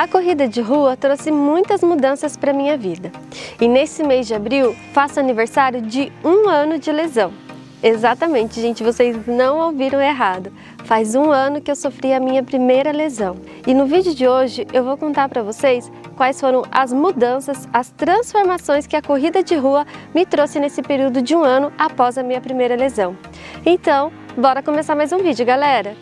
A corrida de rua trouxe muitas mudanças para minha vida. E nesse mês de abril, faço aniversário de 1 ano de lesão. Exatamente, gente, vocês não ouviram errado. Faz 1 ano que eu sofri a minha primeira lesão. E no vídeo de hoje eu vou contar para vocês quais foram as mudanças, as transformações que a corrida de rua me trouxe nesse período de 1 ano após a minha primeira lesão. Então, bora começar mais um vídeo, galera!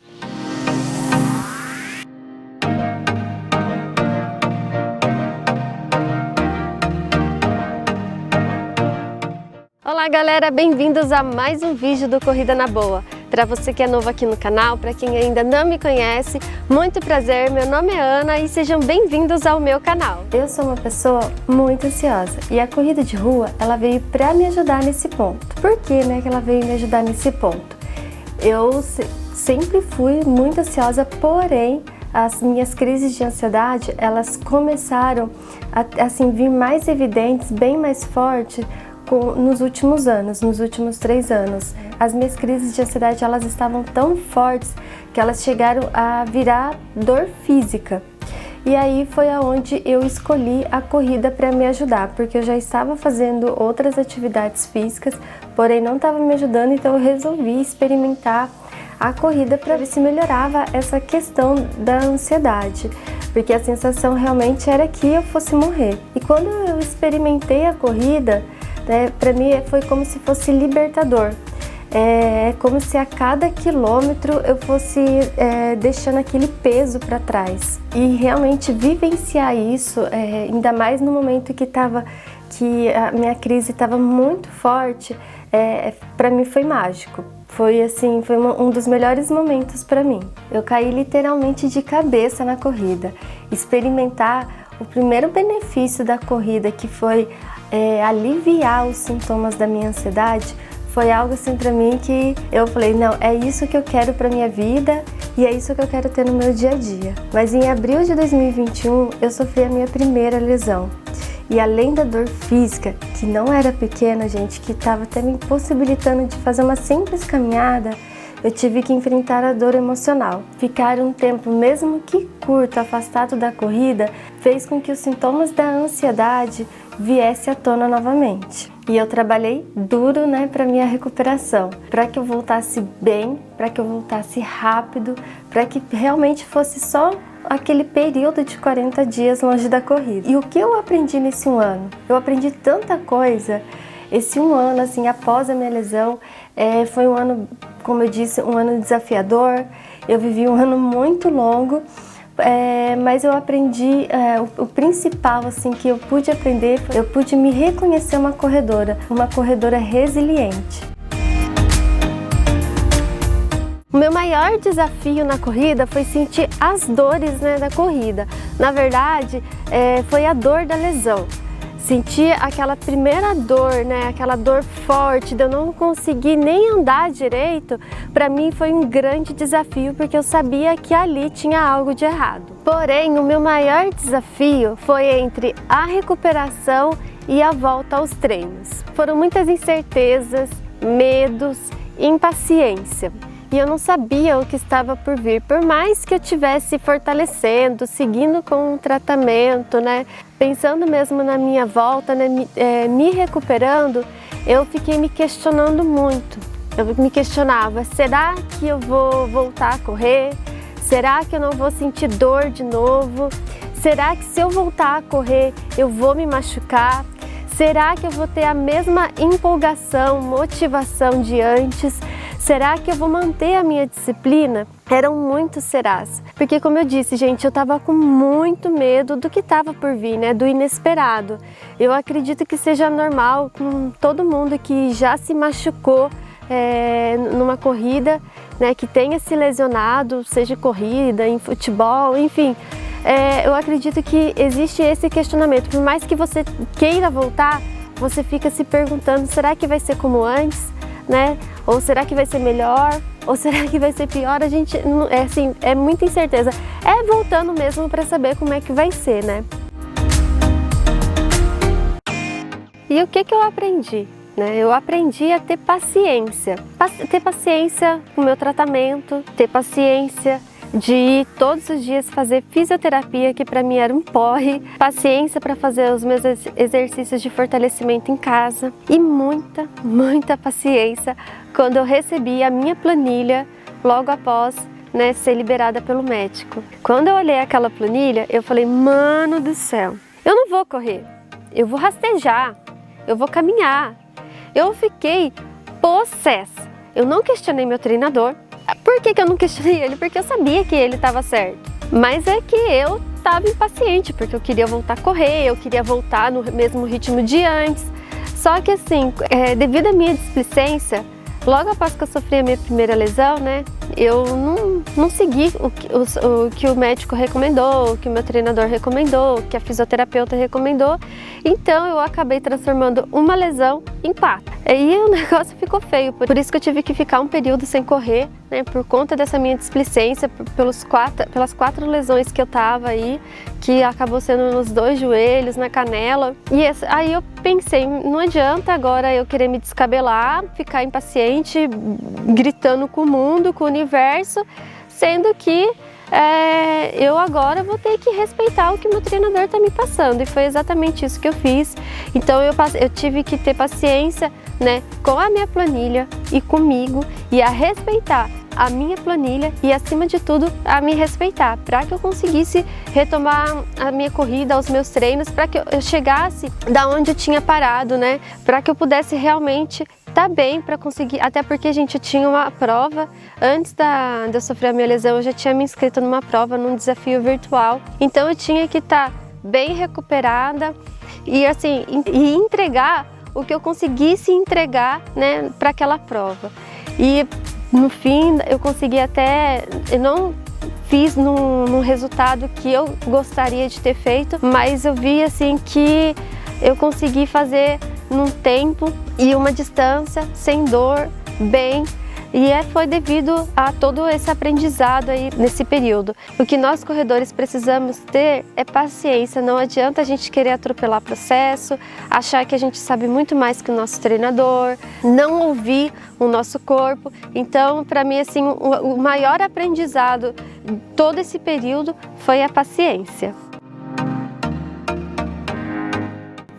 Olá galera, bem-vindos a mais um vídeo do Corrida na Boa. Para você que é novo aqui no canal, para quem ainda não me conhece, muito prazer, meu nome é Ana e sejam bem-vindos ao meu canal. Eu sou uma pessoa muito ansiosa e a corrida de rua, ela veio para me ajudar nesse ponto. Por que, que ela veio me ajudar nesse ponto? Eu sempre fui muito ansiosa, porém as minhas crises de ansiedade, elas começaram a assim, vir mais evidentes, bem mais fortes, nos últimos anos, nos últimos 3 anos. As minhas crises de ansiedade, elas estavam tão fortes que elas chegaram a virar dor física. E aí foi aonde eu escolhi a corrida para me ajudar, porque eu já estava fazendo outras atividades físicas, porém não estava me ajudando, então eu resolvi experimentar a corrida para ver se melhorava essa questão da ansiedade, porque a sensação realmente era que eu fosse morrer. E quando eu experimentei a corrida, para mim foi como se fosse libertador. É como se a cada quilômetro eu fosse deixando aquele peso para trás. E realmente vivenciar isso, ainda mais no momento que a minha crise estava muito forte, para mim foi mágico. Foi assim, foi um dos melhores momentos para mim. Eu caí literalmente de cabeça na corrida. Experimentar o primeiro benefício da corrida, que foi aliviar os sintomas da minha ansiedade, foi algo assim para mim que eu falei, não, é isso que eu quero para minha vida e é isso que eu quero ter no meu dia a dia. Mas em abril de 2021 eu sofri a minha primeira lesão. E além da dor física, que não era pequena, gente, que estava até me impossibilitando de fazer uma simples caminhada, eu tive que enfrentar a dor emocional. Ficar um tempo, mesmo que curto, afastado da corrida, fez com que os sintomas da ansiedade viessem à tona novamente. E eu trabalhei duro, para minha recuperação, para que eu voltasse bem, para que eu voltasse rápido, para que realmente fosse só aquele período de 40 dias longe da corrida. E o que eu aprendi nesse 1 ano? Eu aprendi tanta coisa. Esse 1 ano, assim, após a minha lesão, foi um ano, como eu disse, um ano desafiador. Eu vivi um ano muito longo, mas eu aprendi o principal, assim, que eu pude aprender, eu pude me reconhecer uma corredora resiliente. O meu maior desafio na corrida foi sentir as dores, da corrida. Na verdade, foi a dor da lesão. Sentir aquela primeira dor, aquela dor forte de eu não conseguir nem andar direito, para mim foi um grande desafio, porque eu sabia que ali tinha algo de errado. Porém, o meu maior desafio foi entre a recuperação e a volta aos treinos. Foram muitas incertezas, medos e impaciência. E eu não sabia o que estava por vir, por mais que eu estivesse fortalecendo, seguindo com o tratamento, pensando mesmo na minha volta, me recuperando, eu fiquei me questionando muito. Eu me questionava, será que eu vou voltar a correr? Será que eu não vou sentir dor de novo? Será que se eu voltar a correr eu vou me machucar? Será que eu vou ter a mesma empolgação, motivação de antes? Será que eu vou manter a minha disciplina? Eram muitos serás. Porque, como eu disse, gente, eu estava com muito medo do que estava por vir, do inesperado. Eu acredito que seja normal com todo mundo que já se machucou numa corrida, que tenha se lesionado, seja corrida, em futebol, enfim. Eu acredito que existe esse questionamento. Por mais que você queira voltar, você fica se perguntando, será que vai ser como antes? Ou será que vai ser melhor? Ou será que vai ser pior? A gente, é muita incerteza. É voltando mesmo para saber como é que vai ser, E o que eu aprendi? Eu aprendi a ter paciência. Ter paciência com o meu tratamento, ter paciência de ir todos os dias fazer fisioterapia, que para mim era um porre, paciência para fazer os meus exercícios de fortalecimento em casa e muita paciência quando eu recebi a minha planilha logo após, né, ser liberada pelo médico. Quando eu olhei aquela planilha, eu falei, mano do céu, eu não vou correr, eu vou rastejar, eu vou caminhar. Eu fiquei possessa. Eu não questionei meu treinador. Por que eu não questionei ele? Porque eu sabia que ele estava certo. Mas é que eu estava impaciente, porque eu queria voltar a correr, eu queria voltar no mesmo ritmo de antes. Só que assim, devido à minha displicência, logo após que eu sofri a minha primeira lesão, né, eu não segui o que o médico recomendou, o que o meu treinador recomendou, o que a fisioterapeuta recomendou. Então eu acabei transformando uma lesão em 4. Aí o negócio ficou feio, por isso que eu tive que ficar um período sem correr, né, por conta dessa minha displicência, pelas 4 lesões que eu tava aí, que acabou sendo nos 2 joelhos, na canela. E aí eu pensei, não adianta agora eu querer me descabelar, ficar impaciente, gritando com o mundo, com o universo, sendo que eu agora vou ter que respeitar o que o meu treinador está me passando, e foi exatamente isso que eu fiz. Então eu tive que ter paciência, né, com a minha planilha e comigo, e a respeitar a minha planilha e, acima de tudo, a me respeitar, para que eu conseguisse retomar a minha corrida, os meus treinos, para que eu chegasse da onde eu tinha parado, né, para que eu pudesse realmente tá bem para conseguir, até porque, gente, eu tinha uma prova, antes de eu sofrer a minha lesão, eu já tinha me inscrito numa prova, num desafio virtual, então eu tinha que estar bem recuperada e assim, e entregar o que eu conseguisse entregar, né, para aquela prova. E no fim eu consegui eu não fiz num resultado que eu gostaria de ter feito, mas eu vi assim que eu consegui fazer num tempo e uma distância, sem dor, bem, e foi devido a todo esse aprendizado aí nesse período. O que nós corredores precisamos ter é paciência, não adianta a gente querer atropelar processo, achar que a gente sabe muito mais que o nosso treinador, não ouvir o nosso corpo. Então, para mim, assim, o maior aprendizado de todo esse período foi a paciência.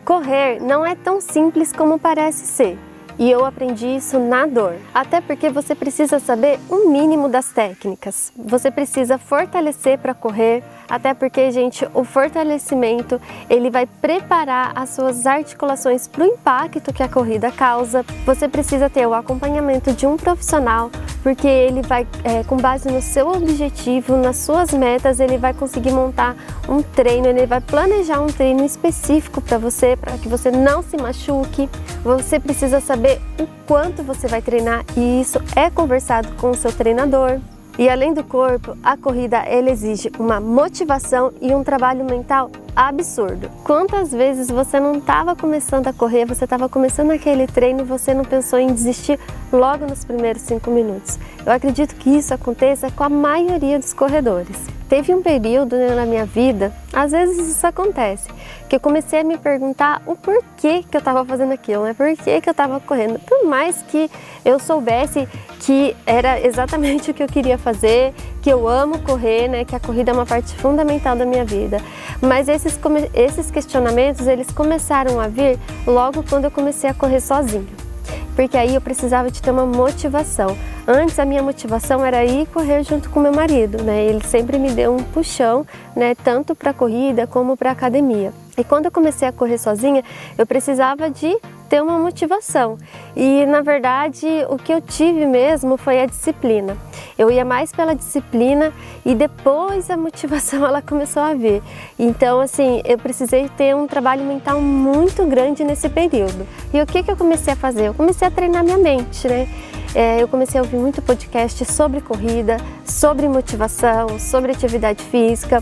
Correr não é tão simples como parece ser, e eu aprendi isso na dor. Até porque você precisa saber o mínimo das técnicas. Você precisa fortalecer para correr, até porque, gente, o fortalecimento, ele vai preparar as suas articulações para o impacto que a corrida causa. Você precisa ter o acompanhamento de um profissional, porque ele vai, com base no seu objetivo, nas suas metas, ele vai conseguir montar um treino, ele vai planejar um treino específico para você, para que você não se machuque. Você precisa saber o quanto você vai treinar, e isso é conversado com o seu treinador. E além do corpo, a corrida ela exige uma motivação e um trabalho mental absurdo. Quantas vezes você não estava começando a correr, você estava começando aquele treino e você não pensou em desistir logo nos primeiros 5 minutos? Eu acredito que isso aconteça com a maioria dos corredores. Teve um período, né, na minha vida, às vezes isso acontece, que eu comecei a me perguntar o porquê que eu estava fazendo aquilo, né? Por que eu estava correndo? Por mais que eu soubesse que era exatamente o que eu queria fazer, que eu amo correr, né? Que a corrida é uma parte fundamental da minha vida. Mas esses questionamentos, eles começaram a vir logo quando eu comecei a correr sozinha. Porque aí eu precisava de ter uma motivação. Antes a minha motivação era ir correr junto com meu marido, né? Ele sempre me deu um puxão, né? Tanto para a corrida como para a academia. E quando eu comecei a correr sozinha, eu precisava de ter uma motivação. E na verdade o que eu tive mesmo foi a disciplina. Eu ia mais pela disciplina e depois a motivação ela começou a vir. Então assim, eu precisei ter um trabalho mental muito grande nesse período. E o que eu comecei a fazer? Eu comecei a treinar minha mente, né? Eu comecei a ouvir muito podcast sobre corrida, sobre motivação, sobre atividade física.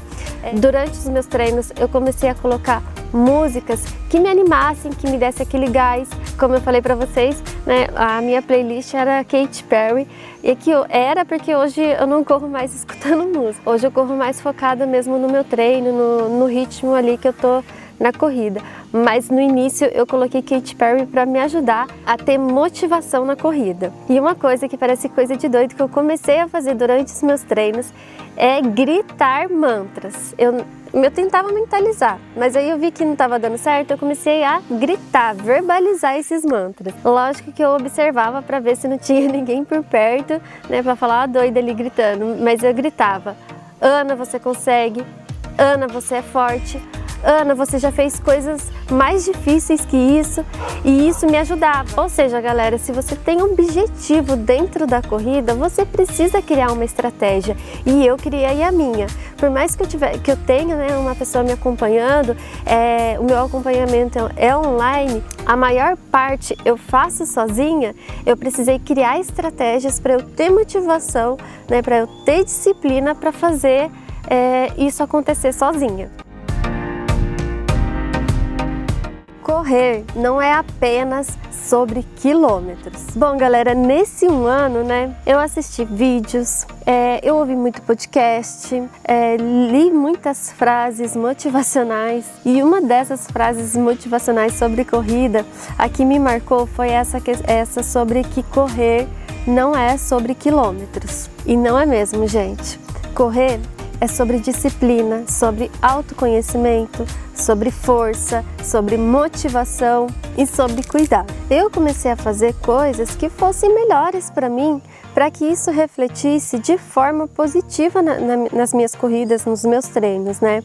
Durante os meus treinos eu comecei a colocar músicas que me animassem, que me dessem aquele gás. Como eu falei para vocês, né, a minha playlist era Katy Perry, e que era porque hoje eu não corro mais escutando música. Hoje eu corro mais focada mesmo no meu treino, no ritmo ali que eu tô na corrida, mas no início eu coloquei Katy Perry para me ajudar a ter motivação na corrida. E uma coisa que parece coisa de doido que eu comecei a fazer durante os meus treinos é gritar mantras. Eu tentava mentalizar, mas aí eu vi que não estava dando certo, eu comecei a gritar, verbalizar esses mantras. Lógico que eu observava para ver se não tinha ninguém por perto, né, para falar doida ali gritando, mas eu gritava: Ana, você consegue. Ana, você é forte. Ana, você já fez coisas mais difíceis que isso, e isso me ajudava. Ou seja, galera, se você tem um objetivo dentro da corrida, você precisa criar uma estratégia, e eu criei a minha. Por mais que eu tenha, né, uma pessoa me acompanhando, o meu acompanhamento é online, a maior parte eu faço sozinha, eu precisei criar estratégias para eu ter motivação, né, para eu ter disciplina para fazer isso acontecer sozinha. Correr não é apenas sobre quilômetros. Bom, galera, nesse um ano, né, eu assisti vídeos, eu ouvi muito podcast, li muitas frases motivacionais, e uma dessas frases motivacionais sobre corrida, a que me marcou foi essa sobre que correr não é sobre quilômetros. E não é mesmo, gente. Correr é sobre disciplina, sobre autoconhecimento, sobre força, sobre motivação e sobre cuidado. Eu comecei a fazer coisas que fossem melhores para mim, para que isso refletisse de forma positiva nas minhas corridas, nos meus treinos, né?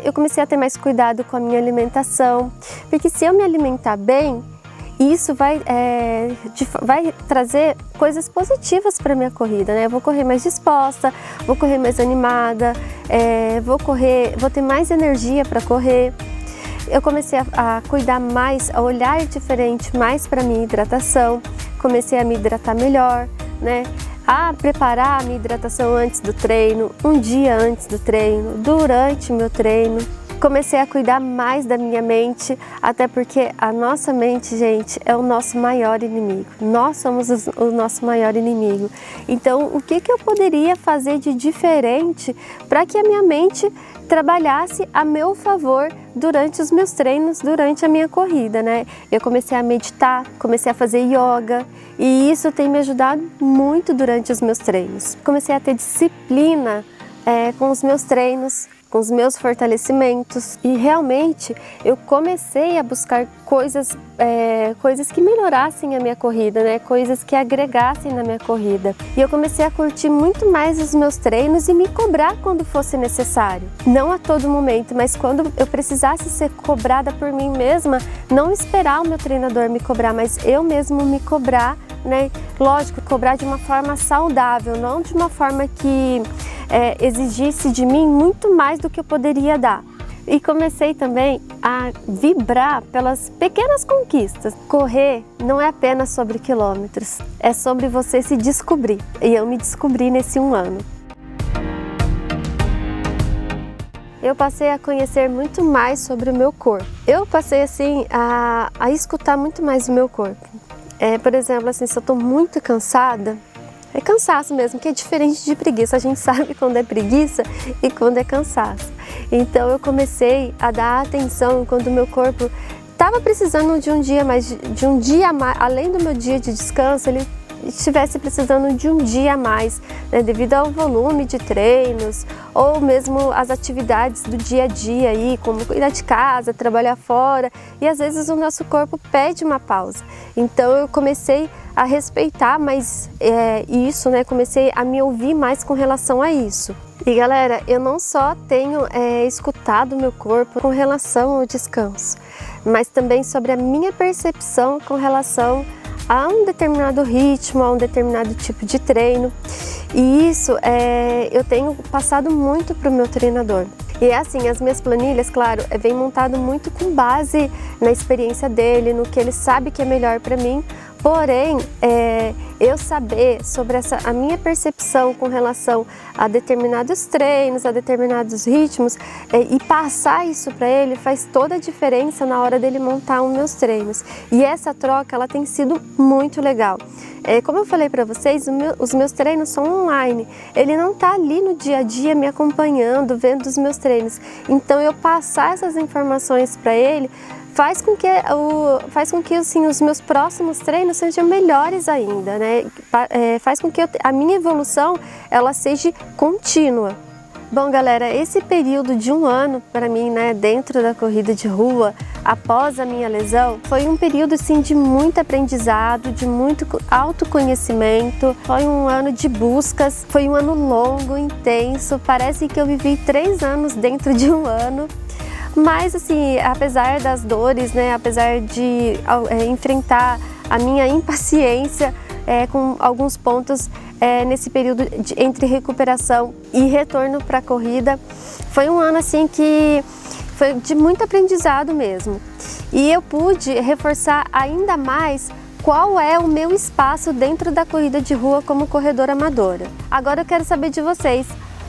Eu comecei a ter mais cuidado com a minha alimentação, porque se eu me alimentar bem, isso vai trazer coisas positivas para a minha corrida, né? Eu vou correr mais disposta, vou correr mais animada, vou ter mais energia para correr. Eu comecei a cuidar mais, a olhar diferente mais para a minha hidratação, comecei a me hidratar melhor, né? A preparar a minha hidratação antes do treino, um dia antes do treino, durante o meu treino. Comecei a cuidar mais da minha mente, até porque a nossa mente, gente, é o nosso maior inimigo. Nós somos o nosso maior inimigo. Então, o que eu poderia fazer de diferente para que a minha mente trabalhasse a meu favor durante os meus treinos, durante a minha corrida, né? Eu comecei a meditar, comecei a fazer yoga, e isso tem me ajudado muito durante os meus treinos. Comecei a ter disciplina com os meus treinos, com os meus fortalecimentos, e realmente eu comecei a buscar coisas que melhorassem a minha corrida, né? Coisas que agregassem na minha corrida. E eu comecei a curtir muito mais os meus treinos e me cobrar quando fosse necessário. Não a todo momento, mas quando eu precisasse ser cobrada por mim mesma, não esperar o meu treinador me cobrar, mas eu mesmo me cobrar, né? Lógico, cobrar de uma forma saudável, não de uma forma que exigisse de mim muito mais do que eu poderia dar. E comecei também a vibrar pelas pequenas conquistas. Correr não é apenas sobre quilômetros, é sobre você se descobrir. E eu me descobri nesse um ano. Eu passei a conhecer muito mais sobre o meu corpo. Eu passei assim a escutar muito mais o meu corpo. Por exemplo, assim, se eu estou muito cansada, é cansaço mesmo, que é diferente de preguiça. A gente sabe quando é preguiça e quando é cansaço. Então eu comecei a dar atenção quando o meu corpo estava precisando de um dia mais, além do meu dia de descanso, ele estivesse precisando de um dia a mais, né, devido ao volume de treinos ou mesmo as atividades do dia a dia aí, como cuidar de casa, trabalhar fora, e às vezes o nosso corpo pede uma pausa. Então eu comecei a respeitar mais isso, né? Comecei a me ouvir mais com relação a isso. E galera, eu não só tenho escutado o meu corpo com relação ao descanso, mas também sobre a minha percepção com relação a um determinado ritmo, a um determinado tipo de treino. E isso eu tenho passado muito para o meu treinador. E assim, as minhas planilhas, claro, vem montado muito com base na experiência dele, no que ele sabe que é melhor para mim, Porém, eu saber sobre a minha percepção com relação a determinados treinos, a determinados ritmos e passar isso para ele faz toda a diferença na hora dele montar os meus treinos. E essa troca, ela tem sido muito legal. Como eu falei para vocês, os meus treinos são online. Ele não está ali no dia a dia me acompanhando, vendo os meus treinos. Então eu passar essas informações para ele faz com que assim, os meus próximos treinos sejam melhores ainda, né? Faz com que a minha evolução ela seja contínua. Bom, galera, esse período de 1 ano para mim, né, dentro da corrida de rua, após a minha lesão, foi um período assim de muito aprendizado, de muito autoconhecimento. Foi um ano de buscas, foi um ano longo, intenso. Parece que eu vivi 3 anos dentro de 1 ano. Mas assim, apesar das dores, né, apesar de enfrentar a minha impaciência com alguns pontos nesse período entre recuperação e retorno para a corrida, foi um ano assim que foi de muito aprendizado mesmo. E eu pude reforçar ainda mais qual é o meu espaço dentro da corrida de rua como corredora amadora. Agora eu quero saber de vocês.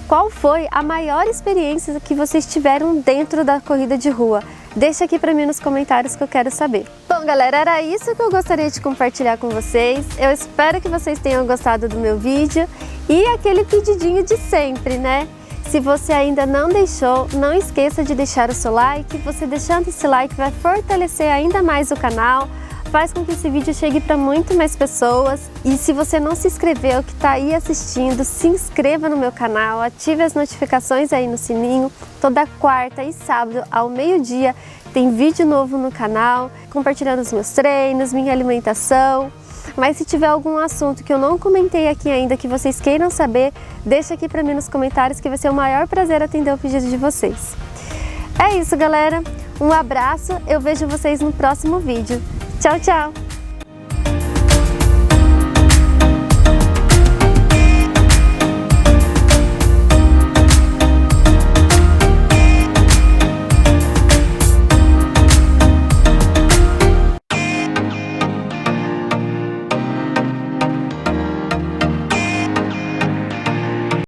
Qual foi a maior experiência que vocês tiveram dentro da corrida de rua? Deixa aqui para mim nos comentários que eu quero saber. Bom, galera, era isso que eu gostaria de compartilhar com vocês. Eu espero que vocês tenham gostado do meu vídeo e aquele pedidinho de sempre, né? Se você ainda não deixou, não esqueça de deixar o seu like. Você deixando esse like vai fortalecer ainda mais o canal. Faz com que esse vídeo chegue para muito mais pessoas. E se você não se inscreveu, que está aí assistindo, se inscreva no meu canal, ative as notificações aí no sininho. Toda quarta e sábado ao meio-dia tem vídeo novo no canal, compartilhando os meus treinos, minha alimentação. Mas se tiver algum assunto que eu não comentei aqui ainda, que vocês queiram saber, deixa aqui para mim nos comentários que vai ser o maior prazer atender o pedido de vocês. É isso, galera. Um abraço, eu vejo vocês no próximo vídeo. Tchau, tchau!